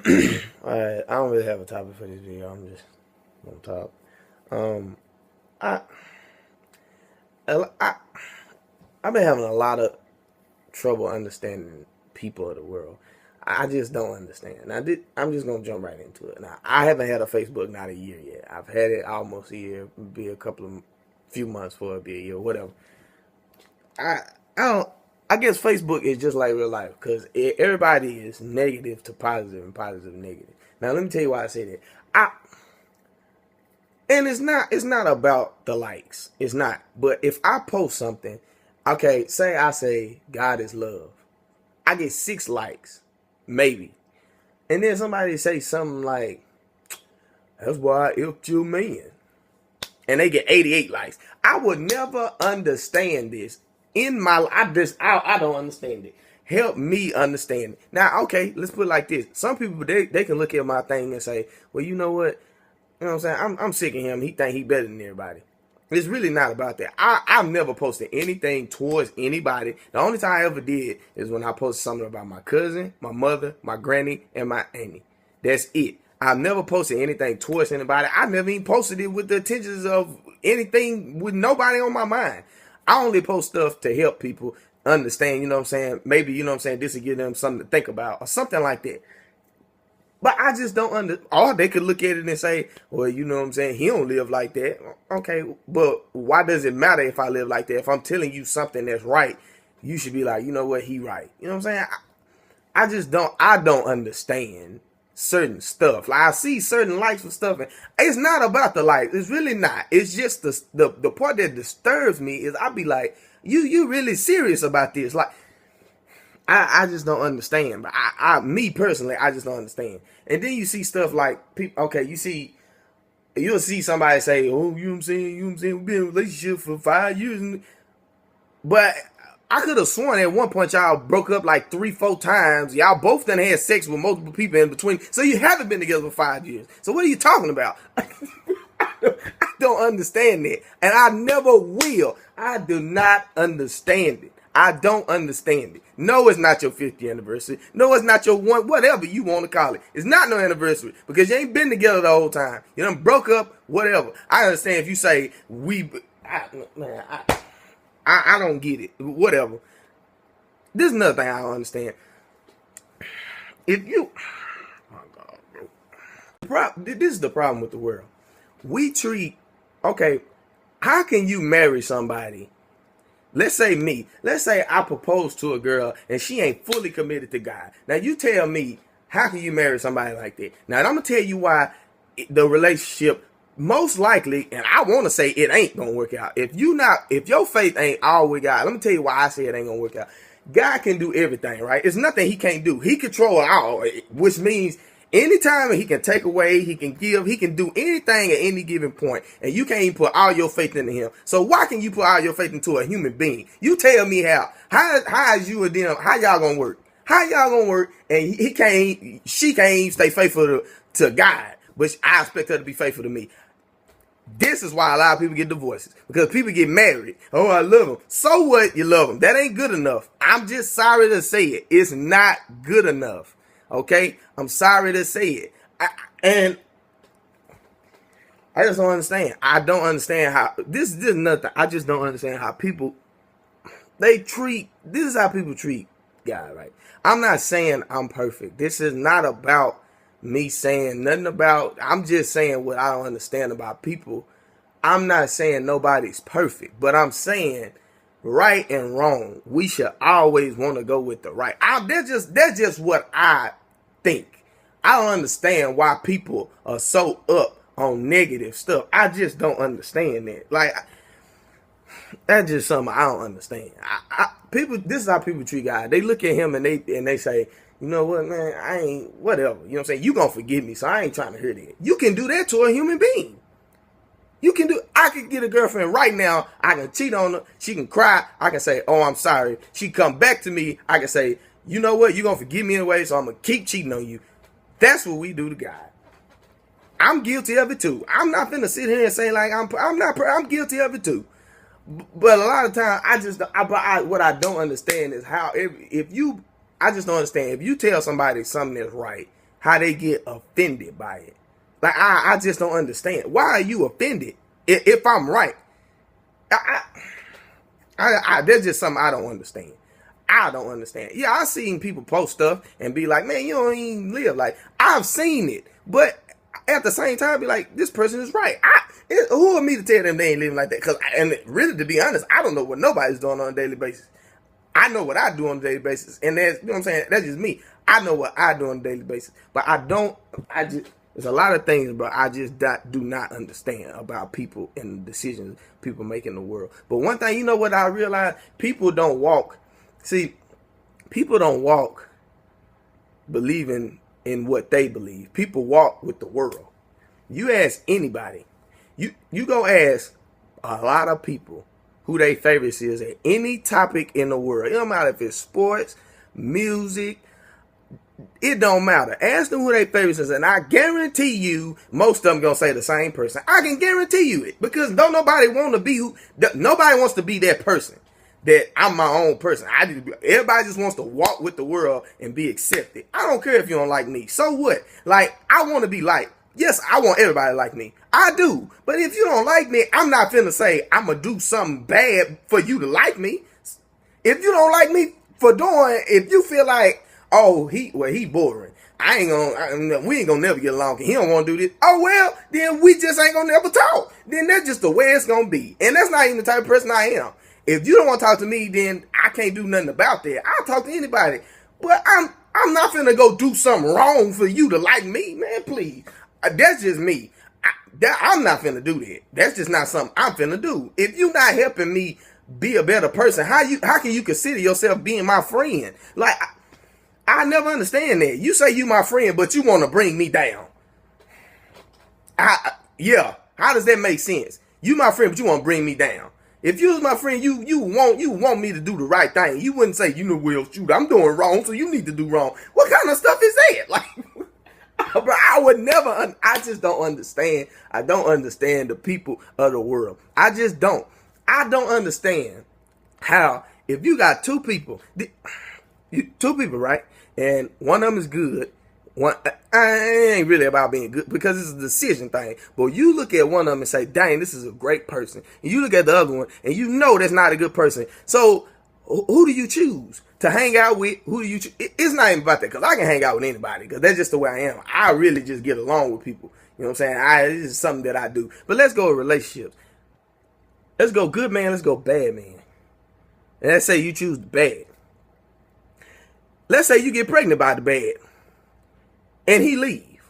Alright, I don't really have a topic for this video. I'm just gonna talk. Um, I, I, I've been having a lot of trouble understanding people of the world. I just don't understand. I'm just gonna jump right into it. Now, I haven't had a Facebook not a year yet. I've had it almost a year, be a couple of few months for it, be a year, whatever. I I don't. I guess Facebook is just like real life because everybody is negative to positive and positive to negative. Now let me tell you why I say that. I and it's not about the likes. It's not. But if I post something, okay, say I say God is love, I get 6 likes, maybe, and then somebody say something like, "That's why I helped you, man," and they get 88 likes. I would never understand this in my life. I don't understand it. Help me understand it. Now, okay, let's put it like this. Some people they can look at my thing and say, well, you know what? You know what I'm saying? I'm sick of him. He think he better than everybody. It's really not about that. I've never posted anything towards anybody. The only time I ever did is when I posted something about my cousin, my mother, my granny, and my auntie. That's it. I've never posted anything towards anybody. I never even posted it with the intentions of anything with nobody on my mind. I only post stuff to help people understand, you know what I'm saying? Maybe, you know what I'm saying, this will give them something to think about or something like that. But I just don't or they could look at it and say, well, you know what I'm saying, he don't live like that. Okay, but why does it matter if I live like that? If I'm telling you something that's right, you should be like, you know what, he right. You know what I'm saying? I don't understand certain stuff. Like I see certain likes for stuff, and it's not about the likes. It's really not. It's just the part that disturbs me is I be like, you really serious about this? Like I just don't understand. But me personally, I just don't understand. And then you see stuff like people. Okay, you'll see somebody say, oh, you know what I'm saying, we've been in a relationship for 5 years, but I could have sworn at one point y'all broke up like 3-4 times. Y'all both done had sex with multiple people in between. So you haven't been together for 5 years. So what are you talking about? I don't understand that. And I never will. I do not understand it. I don't understand it. No, it's not your 50th anniversary. No, it's not your whatever you want to call it. It's not no anniversary because you ain't been together the whole time. You done broke up, whatever. I understand if you say I don't get it. Whatever. This is another thing I don't understand. If you, oh God, bro. This is the problem with the world. We treat, okay, how can you marry somebody? Let's say me. Let's say I propose to a girl and she ain't fully committed to God. Now you tell me, how can you marry somebody like that? Now I'm gonna tell you why the relationship most likely, and I want to say it ain't gonna work out. If your faith ain't all with God, let me tell you why I say it ain't gonna work out. God can do everything, right? It's nothing he can't do. He control all, which means anytime he can take away, he can give, he can do anything at any given point, and you can't even put all your faith into him. So why can you put all your faith into a human being? You tell me how. How is you and them? How y'all gonna work? How y'all gonna work? And she can't even stay faithful to God, but I expect her to be faithful to me. This is why a lot of people get divorces. Because people get married. Oh, I love him. So what? You love him. That ain't good enough. I'm just sorry to say it. It's not good enough. Okay? I'm sorry to say it. And I just don't understand. I don't understand how this is nothing. I just don't understand how people this is how people treat God, right? I'm not saying I'm perfect. This is not about me saying nothing about, I'm just saying what I don't understand about people. I'm not saying nobody's perfect, but I'm saying right and wrong, we should always want to go with the right. That's just what I think. I don't understand why people are so up on negative stuff. I just don't understand that. Like, that's just something I don't understand. People, this is how people treat God. They look at him and they say, you know what, man, I ain't, whatever. You know what I'm saying? You gonna forgive me, so I ain't trying to hear that. You can do that to a human being. I can get a girlfriend right now. I can cheat on her. She can cry. I can say, oh, I'm sorry. She come back to me. I can say, you know what? You gonna forgive me anyway, so I'm gonna keep cheating on you. That's what we do to God. I'm guilty of it too. I'm not finna sit here and say like I'm guilty of it too. But a lot of times, what I don't understand is how I just don't understand. If you tell somebody something that's right, how they get offended by it. Like, I just don't understand. Why are you offended if I'm right? There's just something I don't understand. I don't understand. Yeah, I've seen people post stuff and be like, man, you don't even live. Like, I've seen it. But at the same time, be like, this person is right. Who are me to tell them they ain't living like that? And really, to be honest, I don't know what nobody's doing on a daily basis. I know what I do on a daily basis. And that's, you know what I'm saying? That's just me. I know what I do on a daily basis. But there's a lot of things, bro, I just do not understand about people and the decisions people make in the world. But one thing, you know what I realize? People don't walk believing in what they believe. People walk with the world. You ask anybody, you go ask a lot of people who their favorites is at any topic in the world. It don't matter if it's sports, music, it don't matter. Ask them who their favorites is, and I guarantee you, most of them gonna say the same person. I can guarantee you it, because nobody wants to be that person. That I'm my own person. Everybody just wants to walk with the world and be accepted. I don't care if you don't like me. So what? Like, I want to be liked. Yes, I want everybody to like me. I do. But if you don't like me, I'm not finna say I'm going to do something bad for you to like me. If you don't like me if you feel like, oh, he boring. We ain't gonna never get along. He don't want to do this. Oh, well, then we just ain't gonna never talk. Then that's just the way it's gonna be. And that's not even the type of person I am. If you don't want to talk to me, then I can't do nothing about that. I'll talk to anybody. But I'm not finna go do something wrong for you to like me, man, please. That's just me. I'm not finna do that. That's just not something I'm finna do. If you're not helping me be a better person, how can you consider yourself being my friend? Like, I never understand that. You say you my friend, but you want to bring me down. Yeah. How does that make sense? You my friend, but you want to bring me down. If you was my friend, you want me to do the right thing. You wouldn't say, well, shoot, I'm doing wrong, so you need to do wrong. What kind of stuff is that? Like, bro, I just don't understand. I don't understand the people of the world. I just don't. I don't understand how, if you got two people, right? And one of them is good. It ain't really about being good, because it's a decision thing. But you look at one of them and say, dang, this is a great person. And you look at the other one and you know that's not a good person. So who do you choose to hang out with? Who do you choose? It's not even about that, because I can hang out with anybody, because that's just the way I am. I really just get along with people. You know what I'm saying? This is something that I do. But let's go with relationships. Let's go good man. Let's go bad man. And let's say you choose the bad. Let's say you get pregnant by the bad. And he leave.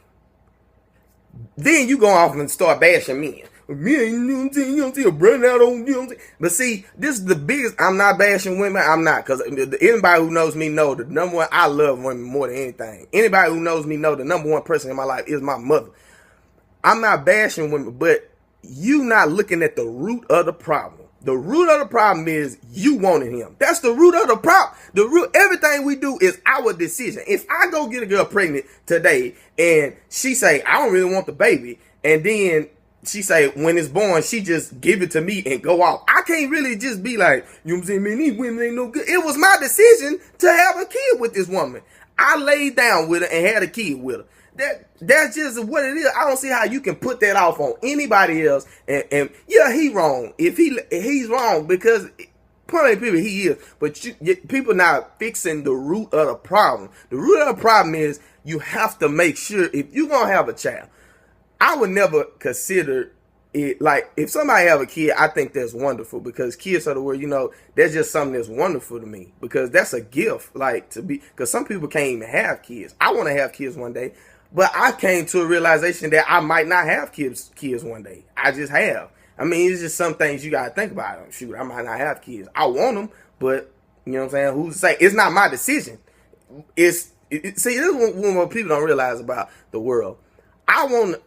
Then you go off and start bashing men. You know what I'm saying? Burn out on, you know what I'm saying? But see, this is the biggest. I'm not bashing women. I'm not. Because anybody who knows me know the number one, I love women more than anything. Anybody who knows me know the number one person in my life is my mother. I'm not bashing women, but you not looking at the root of the problem. The root of the problem is you wanted him. That's the root of the problem. Everything we do is our decision. If I go get a girl pregnant today and she say, I don't really want the baby, and then she say, when it's born, she just give it to me and go off, I can't really just be like, you know what I'm saying, man, these women ain't no good. It was my decision to have a kid with this woman. I laid down with her and had a kid with her. That's just what it is. I don't see how you can put that off on anybody else. And yeah, he wrong. If he's wrong, because plenty of people he is. But people not fixing the root of the problem. The root of the problem is you have to make sure, if you're gonna have a child, I would never consider it like, if somebody have a kid, I think that's wonderful, because kids are the word, that's just something that's wonderful to me, because that's a gift. Like, because some people can't even have kids. I want to have kids one day. But I came to a realization that I might not have kids one day. I just have. I mean, it's just some things you got to think about. Shoot, I might not have kids. I want them, but, you know what I'm saying? Who's to say? It's not my decision. See, this is what people don't realize about the world. I want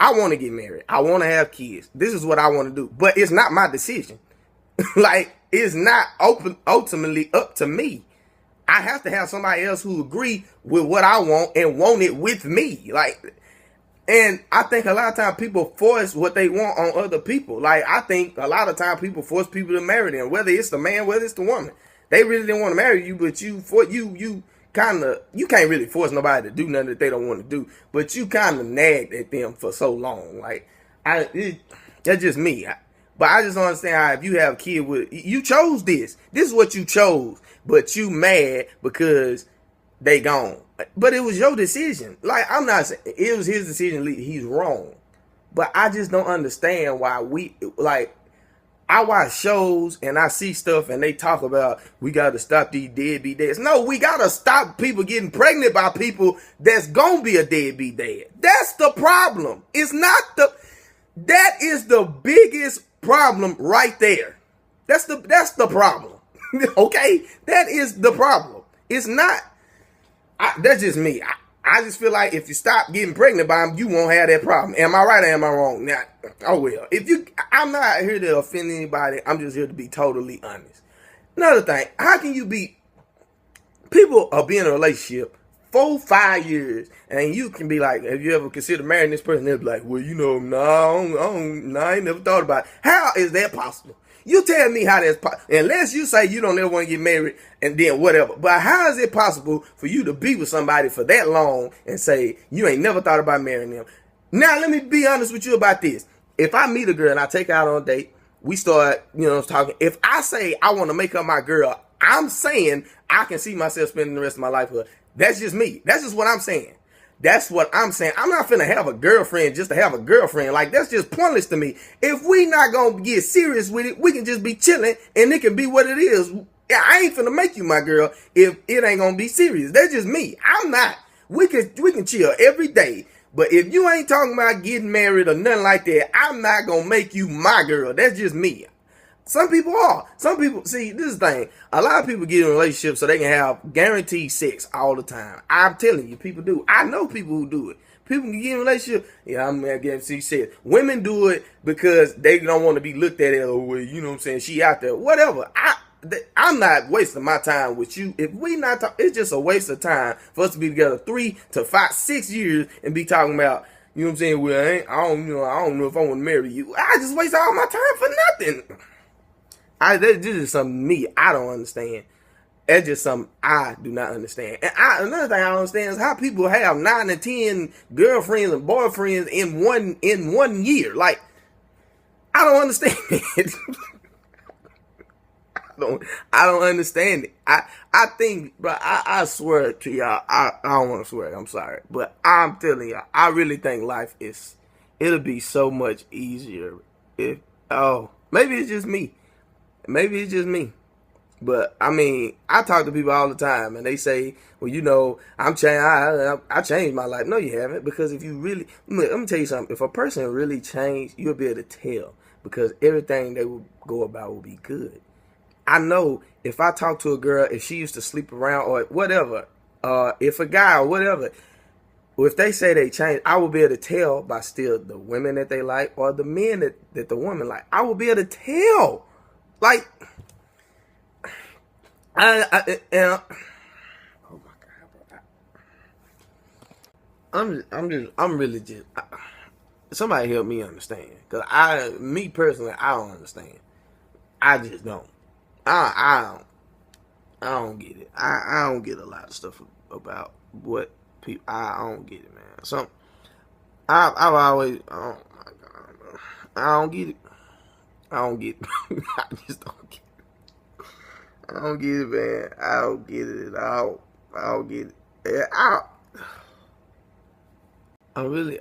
to get married. I want to have kids. This is what I want to do. But it's not my decision. Like, it's not ultimately up to me. I have to have somebody else who agree with what I want and want it with me. Like, and I think a lot of times people force what they want on other people. Like, I think a lot of times people force people to marry them, whether it's the man, whether it's the woman. They really didn't want to marry you, but you kind of, you can't really force nobody to do nothing that they don't want to do, but you kind of nagged at them for so long. Like, that's just me. But I just don't understand how if you have a kid with, you chose this. This is what you chose, but you mad because they gone. But it was your decision. Like, I'm not saying it was his decision. He's wrong. But I just don't understand why I watch shows and I see stuff and they talk about we got to stop these deadbeat dads. No, we got to stop people getting pregnant by people that's going to be a deadbeat dad. That's the problem. That is the biggest problem right there. That's the problem. Okay? That is the problem. It's not, that's just me. I just feel like if you stop getting pregnant by them, you won't have that problem. Am I right or am I wrong? Now, oh well. I'm not here to offend anybody. I'm just here to be totally honest. Another thing, how can you be, people are being in a relationship 4-5 years, and you can be like, have you ever considered marrying this person? They'll be like, well, no, I ain't never thought about it. How is that possible? You tell me how that's possible. Unless you say you don't ever want to get married and then whatever. But how is it possible for you to be with somebody for that long and say you ain't never thought about marrying them? Now, let me be honest with you about this. If I meet a girl and I take her out on a date, we start, talking. If I say I want to make her my girl, I'm saying I can see myself spending the rest of my life with her. That's just me. That's just what I'm saying. That's what I'm saying. I'm not finna have a girlfriend just to have a girlfriend. Like, that's just pointless to me. If we not gonna get serious with it, we can just be chilling and it can be what it is. I ain't finna make you my girl if it ain't gonna be serious. That's just me. I'm not. We can chill every day. But if you ain't talking about getting married or nothing like that, I'm not gonna make you my girl. That's just me. Some people are. Some people, see, this is the thing. A lot of people get in relationships so they can have guaranteed sex all the time. I'm telling you, people do. I know people who do it. People can get in a relationship. Yeah, I'm going to guarantee sex. Women do it because they don't want to be looked at as, oh, you know what I'm saying, she out there. Whatever. I'm not wasting my time with you. If we not talk, it's just a waste of time for us to be together 3 to 5, 6 years and be talking about, you know what I'm saying, well, I don't know if I want to marry you. I just waste all my time for nothing. This is something me I don't understand. That's just something I do not understand. And another thing I don't understand is how people have 9 and 10 girlfriends and boyfriends in one year. Like, I don't understand it. I don't understand it. I think, bro, I swear to y'all, I don't want to swear, I'm sorry. But I'm telling y'all, I really think life it'll be so much easier if, maybe it's just me. Maybe it's just me. But, I mean, I talk to people all the time, and they say, well, I changed my life. No, you haven't, because if you really, let me tell you something. If a person really changed, you'll be able to tell, because everything they will go about will be good. I know if I talk to a girl, if she used to sleep around or whatever, if a guy or whatever, if they say they changed, I will be able to tell by still the women that they like or the men that the woman like. I will be able to tell. Like, oh my God, bro. I'm really just, somebody help me understand. Cause me personally, I don't understand. I just don't. I don't get it. I don't get a lot of stuff about what people, I don't get it, man. I've always, oh my God, bro. I don't get it. I don't get it. I just don't get it. I don't get it, man. I don't get it at all. I don't get it. I really,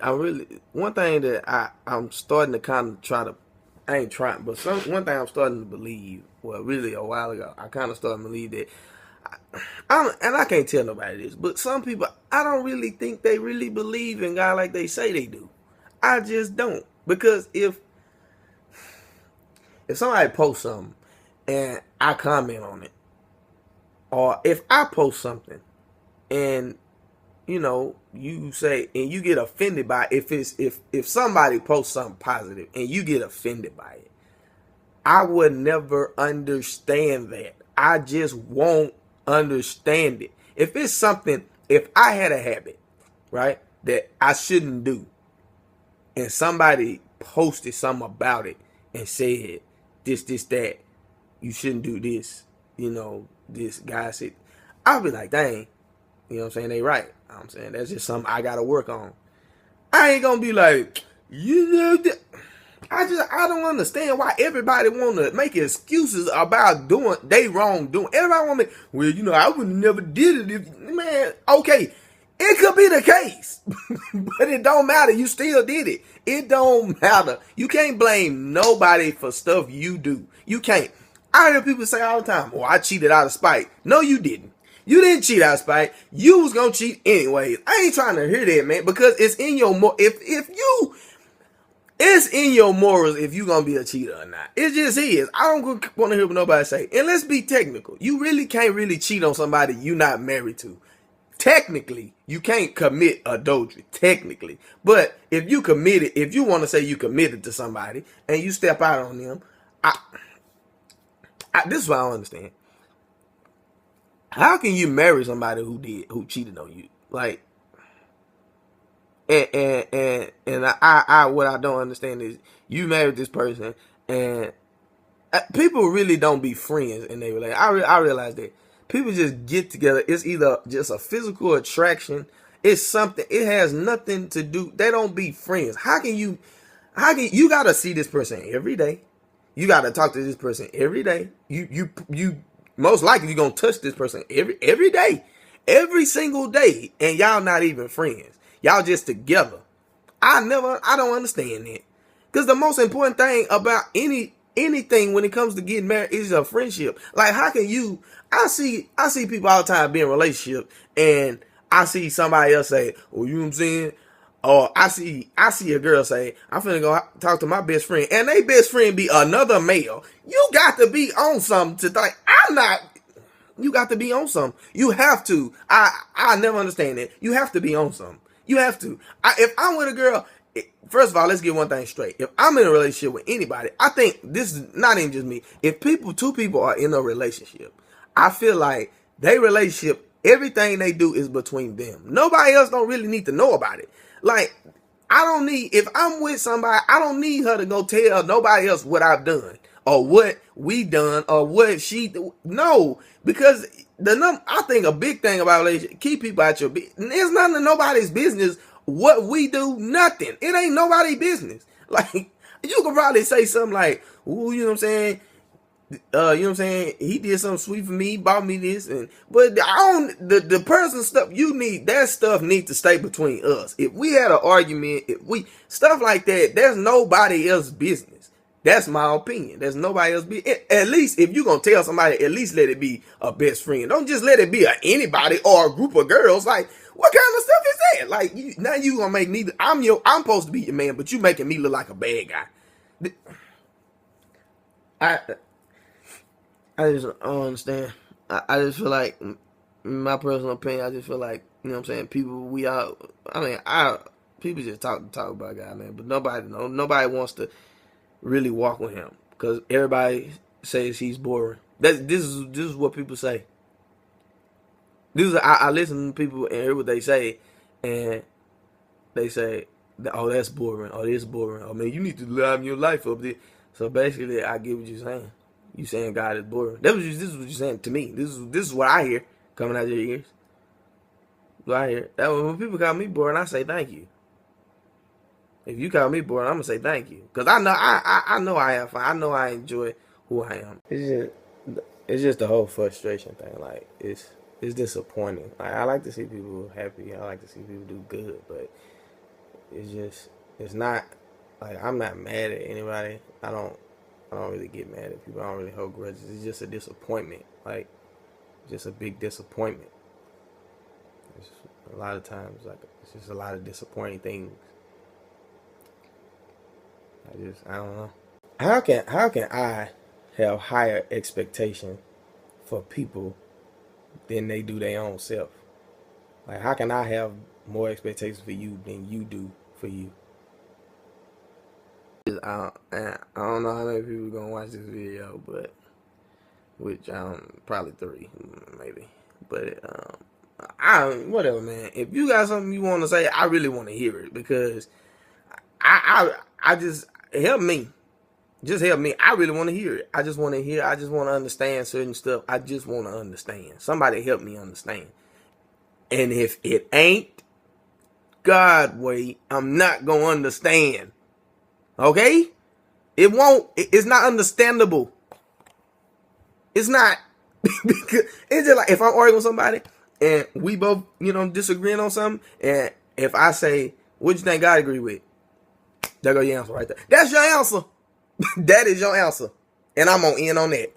one thing that I'm starting to kind of try to, I ain't trying, but one thing I'm starting to believe, well, really a while ago, I kind of started to believe that, and I can't tell nobody this, but some people, I don't really think they really believe in God like they say they do. I just don't. Because if somebody posts something and I comment on it, or if I post something and you say and you get offended by it, if somebody posts something positive and you get offended by it, I would never understand that. I just won't understand it. If it's something, if I had a habit, right, that I shouldn't do, and somebody posted something about it and said this, that, you shouldn't do this, this guy said, I'll be like, dang, You know what I'm saying? They right. I'm saying that's just something I gotta work on. I ain't gonna be like, you know, I don't understand why everybody want to make excuses about doing they wrongdoing. Everybody want to, well, you know, I would have never did it if, man, okay, it could be the case, but it don't matter. You still did it. It don't matter. You can't blame nobody for stuff you do. You can't. I hear people say all the time, "Oh, I cheated out of spite." No, you didn't. You didn't cheat out of spite. You was gonna cheat anyways. I ain't trying to hear that, man, because it's in your it's in your morals if you gonna be a cheater or not. It just is. I don't want to hear what nobody say. And let's be technical. You really can't really cheat on somebody you not married to. Technically, you can't commit adultery. Technically, but if you want to say you committed to somebody and you step out on them, this is what I don't understand. How can you marry somebody who cheated on you? Like, and I what I don't understand is you married this person and people really don't be friends in their relationship. I realize that people just get together. It's either just a physical attraction. It's something. It has nothing to do. They don't be friends. How can you gotta see this person every day? You gotta talk to this person every day. You most likely you're gonna touch this person every day, every single day, and y'all not even friends. Y'all just together. I don't understand that. Because the most important thing about anything when it comes to getting married is a friendship. Like, how can you? I see people all the time be in a relationship, and I see somebody else say, "Oh, you know what I'm saying?" Or I see a girl say, "I'm finna go talk to my best friend," and they best friend be another male. You got to be on something to think. I'm not. You got to be on something. You have to. I never understand that. You have to be on something. You have to. If I'm with a girl, first of all, let's get one thing straight. If I'm in a relationship with anybody, I think this is not even just me. If two people are in a relationship, I feel like their relationship, everything they do is between them. Nobody else don't really need to know about it. Like, if I'm with somebody, I don't need her to go tell nobody else what I've done or what we done or what she do. No, because I think a big thing about relationship, keep people out your business. It's none of nobody's business what we do. Nothing. It ain't nobody's business. Like, you could probably say something like, "Ooh, you know what I'm saying? You know what I'm saying? He did something sweet for me, he bought me this," but the personal stuff that stuff needs to stay between us. If we had an argument, stuff like that, there's nobody else's business. That's my opinion. There's nobody else. At least if you're gonna tell somebody, at least let it be a best friend. Don't just let it be anybody or a group of girls. Like, what kind of stuff is that? Like, now you gonna make me? I'm supposed to be your man, but you making me look like a bad guy. I just don't understand. I just feel like, my personal opinion, I just feel like, you know what I'm saying, people just talk about God, man, but nobody wants to really walk with him because everybody says he's boring. This is what people say. I listen to people and hear what they say, and they say, "Oh, that's boring. Oh, this is boring. Oh, man, you need to liven your life up there." So basically, I get what you're saying. You saying God is boring. This is what you're saying to me. This is what I hear coming out of your ears. What I hear. That when people call me boring, I say thank you. If you call me boring, I'm gonna say thank you, because I know I have fun. I know I enjoy who I am. It's just the whole frustration thing. Like, it's disappointing. Like, I like to see people happy. I like to see people do good, but it's not like I'm not mad at anybody. I don't really get mad at people. I don't really hold grudges. It's just a disappointment. Like, just a big disappointment. It's a lot of times, like, it's just a lot of disappointing things. I don't know. How can I have higher expectation for people than they do their own self? Like, how can I have more expectations for you than you do for you? I don't know how many people gonna watch this video, but which probably 3 maybe. But whatever, man. If you got something you want to say, I really want to hear it, because I just help me. Just help me. I really want to hear it. I just want to hear. I just want to understand certain stuff. I just want to understand. Somebody help me understand. And if it ain't God way, I'm not going to understand. Okay? It won't. It's not understandable. It's not. It's just like if I'm arguing with somebody and we both, disagreeing on something, and if I say, what you think God agree with? There go your answer right there. That's your answer. That is your answer. And I'm on in on that.